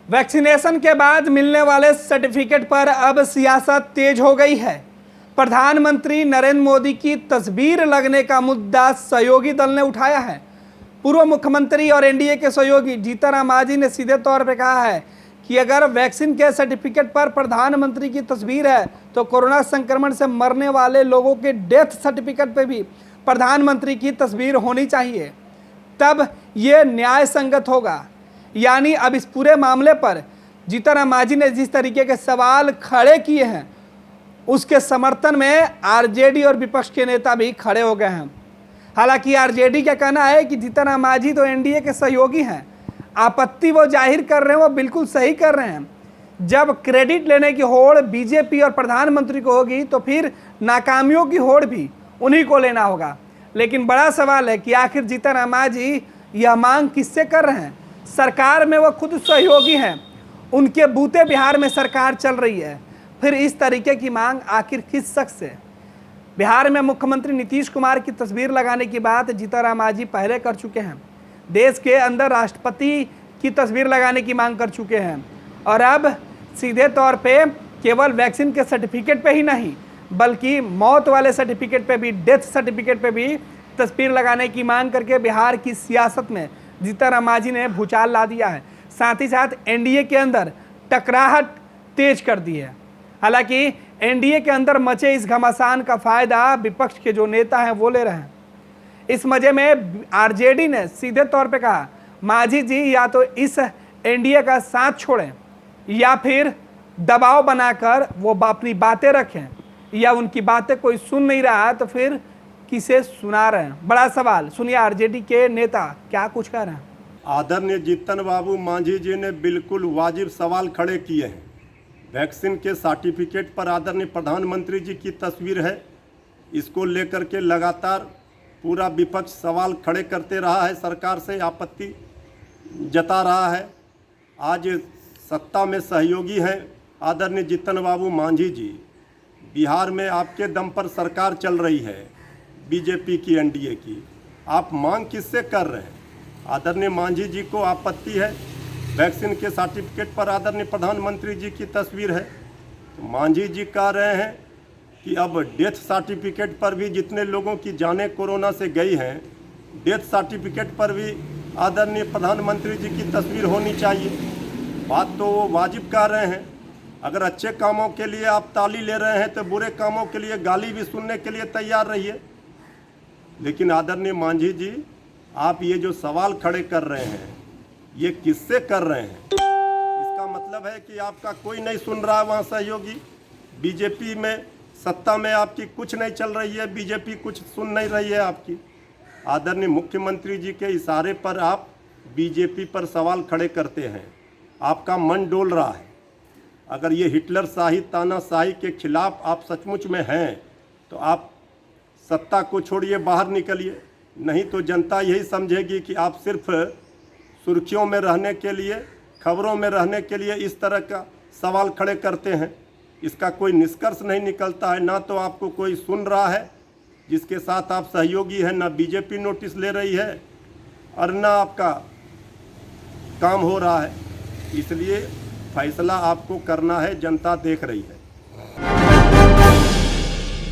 Vaccination के बाद मिलने वाले सर्टिफिकेट पर अब सियासत तेज हो गई है। प्रधानमंत्री नरेंद्र मोदी की तस्वीर लगने का मुद्दा सहयोगी दल ने उठाया है। पूर्व मुख्यमंत्री और एनडीए के सहयोगी जीतन राम मांझी ने सीधे तौर पर कहा है कि अगर वैक्सीन के सर्टिफिकेट पर प्रधानमंत्री की तस्वीर है तो कोरोना संक्रमण से मरने वाले लोगों के डेथ सर्टिफिकेट पर भी प्रधानमंत्री की तस्वीर होनी चाहिए, तब ये न्याय संगत होगा। यानी अब इस पूरे मामले पर जीतन राम मांझी ने जिस तरीके के सवाल खड़े किए हैं उसके समर्थन में आरजेडी और विपक्ष के नेता भी खड़े हो गए हैं। हालांकि आरजेडी का कहना है कि जीतन राम मांझी तो एनडीए के सहयोगी हैं, आपत्ति वो जाहिर कर रहे हैं, वो बिल्कुल सही कर रहे हैं। जब क्रेडिट लेने की होड़ बीजेपी और प्रधानमंत्री को होगी तो फिर नाकामियों की होड़ भी उन्हीं को लेना होगा। लेकिन बड़ा सवाल है कि आखिर जीतन राम मांझी यह मांग किससे कर रहे हैं? सरकार में वो खुद सहयोगी हैं, उनके बूते बिहार में सरकार चल रही है, फिर इस तरीके की मांग आखिर किस शख्स से? बिहार में मुख्यमंत्री नीतीश कुमार की तस्वीर लगाने की बात जीतन राम मांझी पहले कर चुके हैं। देश के अंदर राष्ट्रपति की तस्वीर लगाने की मांग कर चुके हैं और अब सीधे तौर पे केवल वैक्सीन के सर्टिफिकेट पे ही नहीं बल्कि मौत वाले सर्टिफिकेट पे भी, डेथ सर्टिफिकेट पे भी तस्वीर लगाने की मांग करके बिहार की सियासत में जीतन राम मांझी ने भूचाल ला दिया है। साथ ही साथ एनडीए के अंदर टकराहट तेज कर दी है। हालांकि एनडीए के अंदर मचे इस घमासान का फायदा विपक्ष के जो नेता हैं वो ले रहे हैं। इस मजे में आरजेडी ने सीधे तौर पे कहा, मांझी जी या तो इस एनडीए का साथ छोड़ें या फिर दबाव बनाकर वो अपनी बातें रखें, या उनकी बातें कोई सुन नहीं रहा है तो फिर किसे सुना रहे हैं? बड़ा सवाल। सुनिए आरजेडी के नेता क्या कुछ कह रहे हैं। आदरणीय जीतन बाबू मांझी जी ने बिल्कुल वाजिब सवाल खड़े किए हैं। वैक्सीन के सर्टिफिकेट पर आदरणीय प्रधानमंत्री जी की तस्वीर है, इसको लेकर के लगातार पूरा विपक्ष सवाल खड़े करते रहा है, सरकार से आपत्ति जता रहा है। आज सत्ता में सहयोगी हैं आदरणीय जीतन बाबू मांझी जी। बिहार में आपके दम पर सरकार चल रही है, बीजेपी की, एनडीए की। आप मांग किससे कर रहे हैं? आदरणीय मांझी जी को आपत्ति है वैक्सीन के सर्टिफिकेट पर आदरणीय प्रधानमंत्री जी की तस्वीर है, तो मांझी जी कह रहे हैं कि अब डेथ सर्टिफिकेट पर भी जितने लोगों की जानें कोरोना से गई हैं, डेथ सर्टिफिकेट पर भी आदरणीय प्रधानमंत्री जी की तस्वीर होनी चाहिए। बात तो वो वाजिब कह रहे हैं। अगर अच्छे कामों के लिए आप ताली ले रहे हैं तो बुरे कामों के लिए गाली भी सुनने के लिए तैयार रहिए। लेकिन आदरणीय मांझी जी, आप ये जो सवाल खड़े कर रहे हैं ये किससे कर रहे हैं? इसका मतलब है कि आपका कोई नहीं सुन रहा है वहाँ सहयोगी। बीजेपी में सत्ता में आपकी कुछ नहीं चल रही है, बीजेपी कुछ सुन नहीं रही है आपकी। आदरणीय मुख्यमंत्री जी के इशारे पर आप बीजेपी पर सवाल खड़े करते हैं, आपका मन डोल रहा है। अगर ये हिटलर शाही, तानाशाही के खिलाफ आप सचमुच में हैं तो आप सत्ता को छोड़िए, बाहर निकलिए, नहीं तो जनता यही समझेगी कि आप सिर्फ सुर्खियों में रहने के लिए, खबरों में रहने के लिए इस तरह का सवाल खड़े करते हैं। इसका कोई निष्कर्ष नहीं निकलता है। ना तो आपको कोई सुन रहा है जिसके साथ आप सहयोगी हैं, ना बीजेपी नोटिस ले रही है और ना आपका काम हो रहा है। इसलिए फैसला आपको करना है, जनता देख रही है।